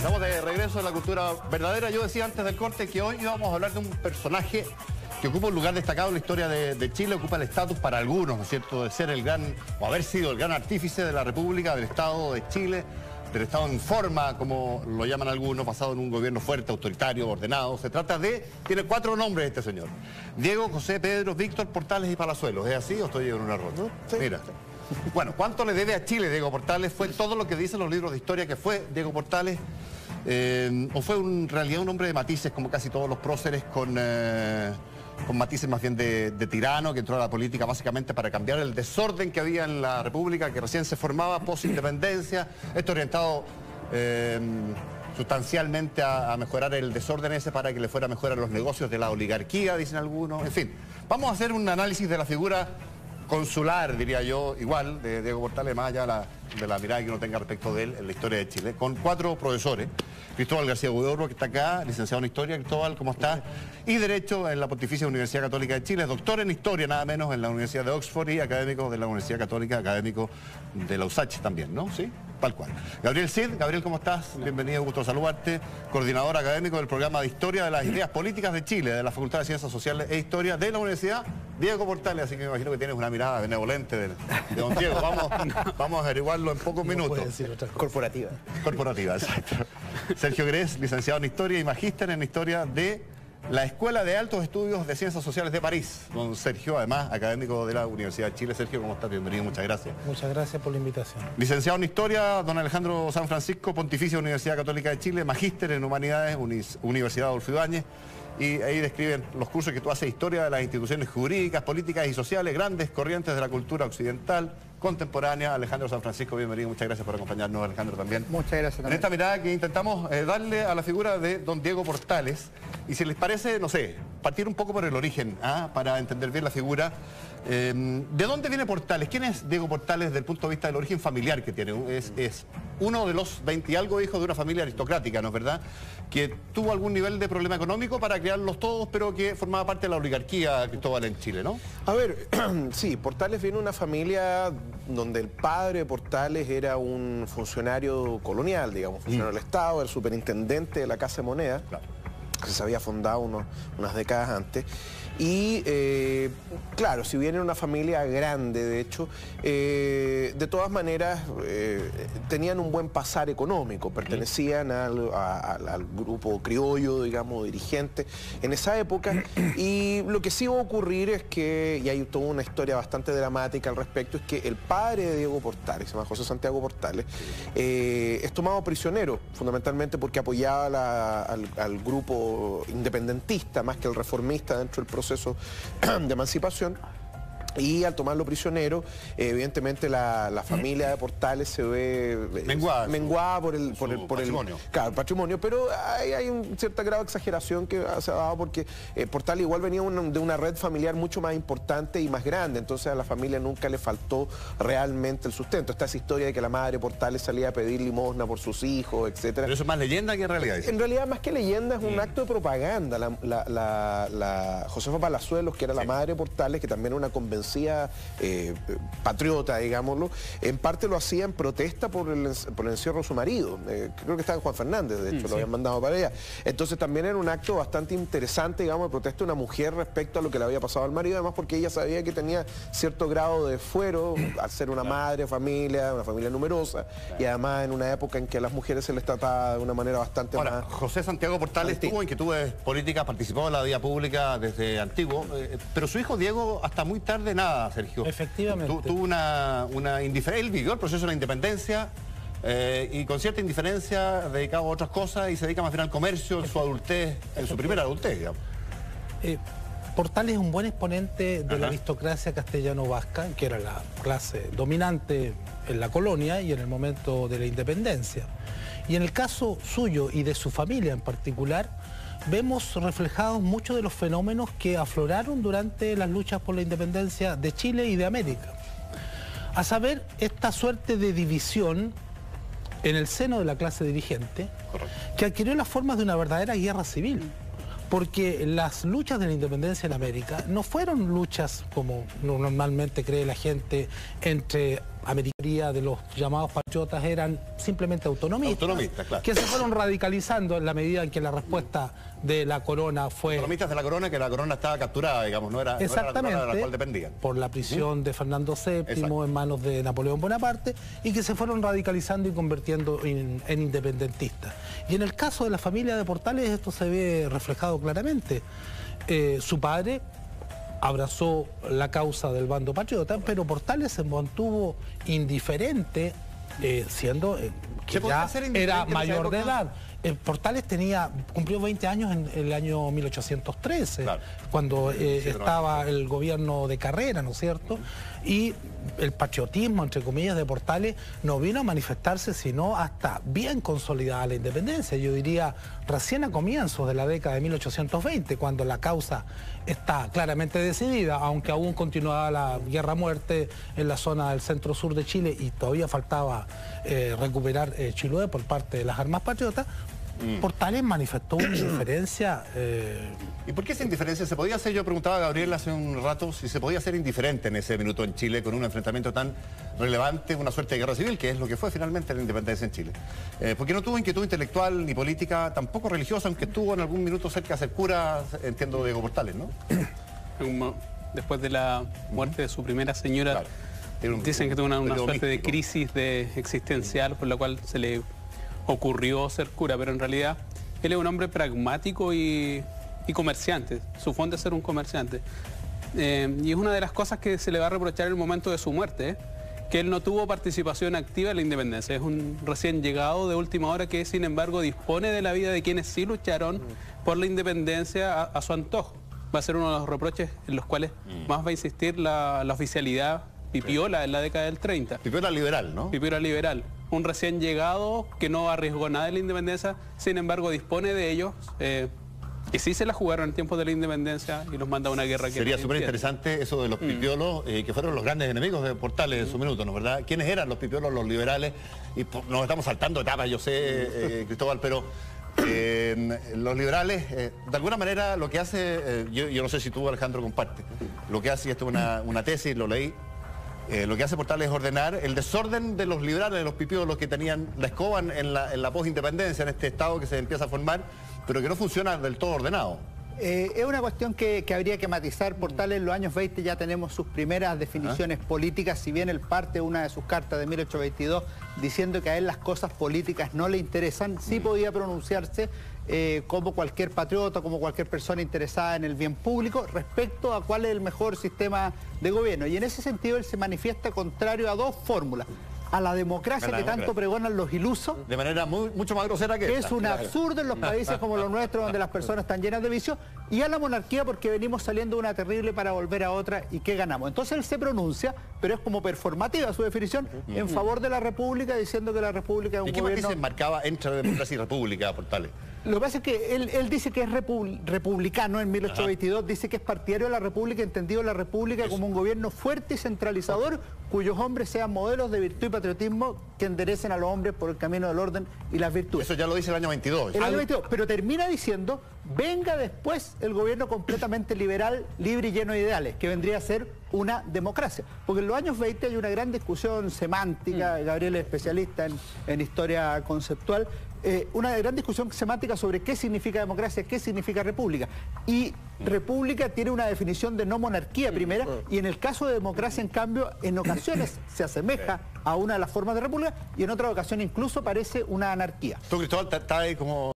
Estamos de regreso en la cultura verdadera. Yo decía antes del corte que hoy íbamos a hablar de un personaje que ocupa un lugar destacado en la historia de Chile, ocupa el estatus para algunos, ¿no es cierto?, de ser el gran, o haber sido el gran artífice de la República, del Estado de Chile, del Estado en forma, como lo llaman algunos, basado en un gobierno fuerte, autoritario, ordenado. Se trata de, tiene 4 nombres este señor: Diego, José, Pedro, Víctor, Portales y Palazuelos. ¿Es así o estoy en un error? Sí. Mira. Bueno, ¿cuánto le debe a Chile Diego Portales? Fue todo lo que dicen los libros de historia que fue Diego Portales, o fue en realidad un hombre de matices, como casi todos los próceres, con matices más bien de tirano, que entró a la política básicamente para cambiar el desorden que había en la República, que recién se formaba post-independencia. Esto orientado sustancialmente a mejorar el desorden ese para que le fuera mejor a los negocios de la oligarquía, dicen algunos. En fin, vamos a hacer un análisis de la figura consular, diría yo, igual, de Diego Portales, más allá de la mirada que uno tenga respecto de él en la historia de Chile, con 4 profesores. Cristóbal García Huidobro, que está acá, licenciado en Historia. Cristóbal, ¿cómo estás? Y Derecho en la Pontificia Universidad Católica de Chile, doctor en Historia, nada menos, en la Universidad de Oxford, y académico de la Universidad Católica, académico de la USACH también, ¿no? ¿Sí? Tal cual. Gabriel Cid, Gabriel, ¿cómo estás? Bienvenido, gusto saludarte. Coordinador académico del programa de Historia de las Ideas Políticas de Chile, de la Facultad de Ciencias Sociales e Historia de la Universidad Diego Portales, así que me imagino que tienes una mirada benevolente de don Diego. Vamos a averiguarlo en pocos minutos. Corporativa. Corporativa, exacto. Sergio Grés, licenciado en Historia y magíster en Historia de la Escuela de Altos Estudios de Ciencias Sociales de París. Don Sergio, además, académico de la Universidad de Chile. Sergio, ¿cómo estás? Bienvenido, muchas gracias. Muchas gracias por la invitación. Licenciado en Historia, don Alejandro San Francisco, Pontificia Universidad Católica de Chile, magíster en Humanidades, Universidad Adolfo Ibáñez. Y ahí describen los cursos que tú haces: historia de las instituciones jurídicas, políticas y sociales, grandes corrientes de la cultura occidental, contemporánea. Alejandro San Francisco, bienvenido, muchas gracias por acompañarnos, Alejandro, también. Muchas gracias también. En esta mirada que intentamos darle a la figura de don Diego Portales, y si les parece, no sé, partir un poco por el origen, para entender bien la figura. ¿De dónde viene Portales? ¿Quién es Diego Portales desde el punto de vista del origen familiar que tiene? Es uno de los 20 y algo hijos de una familia aristocrática, ¿no es verdad?, que tuvo algún nivel de problema económico para criarlos todos, pero que formaba parte de la oligarquía, Cristóbal, en Chile, ¿no? A ver, sí, Portales viene de una familia donde el padre de Portales era un funcionario colonial, digamos, funcionario del Estado, el superintendente de la Casa de Moneda, Claro. que se había fundado unas décadas antes. Y claro, si bien era una familia grande, de hecho, de todas maneras tenían un buen pasar económico, pertenecían al grupo criollo, digamos, dirigente en esa época. Y lo que sí va a ocurrir es que, y hay toda una historia bastante dramática al respecto, es que el padre de Diego Portales, se llama José Santiago Portales, es tomado prisionero, fundamentalmente porque apoyaba al grupo independentista más que el reformista dentro del proceso de emancipación. Y al tomarlo prisionero, evidentemente la familia de Portales se ve menguada por el patrimonio. Claro, el patrimonio, pero hay un cierto grado de exageración que se ha dado porque Portales igual venía de una red familiar mucho más importante y más grande, entonces a la familia nunca le faltó realmente el sustento. Está esa historia de que la madre Portales salía a pedir limosna por sus hijos, etcétera. Pero eso es más leyenda que realidad. En realidad, más que leyenda, es un acto de propaganda. La Josefa Palazuelos, que era la madre de Portales, que también era una convención patriota, digámoslo, en parte lo hacía en protesta por el encierro de su marido. Creo que estaba Juan Fernández, de hecho, lo habían mandado para allá. Entonces también era un acto bastante interesante, digamos, de protesta de una mujer respecto a lo que le había pasado al marido, además porque ella sabía que tenía cierto grado de fuero al ser una madre, una familia numerosa, y además en una época en que a las mujeres se les trataba de una manera bastante más... José Santiago Portales tuvo inquietudes políticas, participó en la vida pública desde antiguo, pero su hijo Diego hasta muy tarde nada, Sergio. Efectivamente. Tuvo una indiferencia. Él vivió el proceso de la independencia y con cierta indiferencia dedicado a otras cosas y se dedica más bien al comercio en su adultez, en su primera adultez, digamos. Portales es un buen exponente de la aristocracia castellano-vasca, que era la clase dominante en la colonia y en el momento de la independencia. Y en el caso suyo y de su familia en particular, vemos reflejados muchos de los fenómenos que afloraron durante las luchas por la independencia de Chile y de América. A saber, esta suerte de división en el seno de la clase dirigente, que adquirió las formas de una verdadera guerra civil. Porque las luchas de la independencia en América no fueron luchas, como normalmente cree la gente, entre mayoría de los llamados patriotas eran simplemente autonomistas, claro, que se fueron radicalizando en la medida en que la respuesta de la corona fue... Autonomistas de la corona, que la corona estaba capturada, digamos, no era la corona de la cual dependían. Por la prisión de Fernando VII en manos de Napoleón Bonaparte, y que se fueron radicalizando y convirtiendo en independentistas. Y en el caso de la familia de Portales esto se ve reflejado claramente. Su padre abrazó la causa del bando patriota, pero Portales se mantuvo indiferente, siendo que ya era mayor de edad. Portales cumplió 20 años en el año 1813, claro, cuando estaba el gobierno de Carrera, ¿no es cierto? Y el patriotismo, entre comillas, de Portales no vino a manifestarse sino hasta bien consolidada la independencia. Yo diría recién a comienzos de la década de 1820, cuando la causa está claramente decidida, aunque aún continuaba la guerra a muerte en la zona del centro-sur de Chile y todavía faltaba recuperar Chiloé por parte de las armas patriotas. Portales manifestó una indiferencia. ¿Y por qué esa indiferencia? ¿Se podía hacer? Yo preguntaba a Gabriel hace un rato si se podía ser indiferente en ese minuto en Chile con un enfrentamiento tan relevante, una suerte de guerra civil, que es lo que fue finalmente la independencia en Chile. Porque no tuvo inquietud intelectual ni política, tampoco religiosa, aunque estuvo en algún minuto cerca de ser cura, entiendo, Diego Portales, ¿no? Después de la muerte de su primera señora, claro, dicen que tuvo una suerte de crisis existencial por la cual se le ocurrió ser cura, pero en realidad él es un hombre pragmático y comerciante. Su fondo es ser un comerciante. Y es una de las cosas que se le va a reprochar en el momento de su muerte, que él no tuvo participación activa en la independencia. Es un recién llegado de última hora que, sin embargo, dispone de la vida de quienes sí lucharon por la independencia a su antojo. Va a ser uno de los reproches en los cuales más va a insistir la oficialidad pipiola en la década del 30. Pipiola liberal, ¿no? Pipiola liberal. Un recién llegado que no arriesgó nada de la independencia, sin embargo dispone de ellos, que sí se la jugaron en tiempos de la independencia y los manda a una guerra que... Sería súper interesante eso de los pipiolos, que fueron los grandes enemigos de Portales en su minuto, ¿no? ¿Verdad? ¿Quiénes eran los pipiolos, los liberales? Y nos estamos saltando etapas, yo sé, Cristóbal, pero... los liberales, de alguna manera lo que hace, yo no sé si tú, Alejandro, compartes, lo que hace, y esto es una tesis, lo leí, lo que hace Portales es ordenar el desorden de los liberales, de los pipiolos que tenían la escoba en la post-independencia, en este estado que se empieza a formar, pero que no funciona del todo ordenado. Es una cuestión que habría que matizar. Portales en los años 20 ya tenemos sus primeras definiciones políticas, si bien él parte una de sus cartas de 1822 diciendo que a él las cosas políticas no le interesan, sí podía pronunciarse como cualquier patriota, como cualquier persona interesada en el bien público respecto a cuál es el mejor sistema de gobierno. Y en ese sentido él se manifiesta contrario a dos fórmulas. A la democracia que tanto pregonan los ilusos. De manera mucho más grosera que esta. Es un absurdo en los países como los nuestros, donde las personas están llenas de vicios. Y a la monarquía porque venimos saliendo de una terrible para volver a otra. ¿Y qué ganamos? Entonces él se pronuncia, pero es como performativa su definición, en favor de la república, diciendo que la república es un gobierno... ¿Y qué se enmarcaba entre democracia y república, Portales? Lo que pasa es que él dice que es republicano en 1822, dice que es partidario de la república, entendido la república como un gobierno fuerte y centralizador, cuyos hombres sean modelos de virtud y patriotismo que enderecen a los hombres por el camino del orden y las virtudes. Eso ya lo dice el año 22. El año 22, pero termina diciendo, venga después el gobierno completamente liberal, libre y lleno de ideales, que vendría a ser una democracia. Porque en los años 20 hay una gran discusión semántica, Gabriel es especialista en historia conceptual, una gran discusión semántica sobre qué significa democracia, qué significa república. Y república tiene una definición de no monarquía primera, y en el caso de democracia, en cambio, en ocasiones se asemeja a una de las formas de república y en otra ocasión incluso parece una anarquía. Tú, Cristóbal, está ahí como...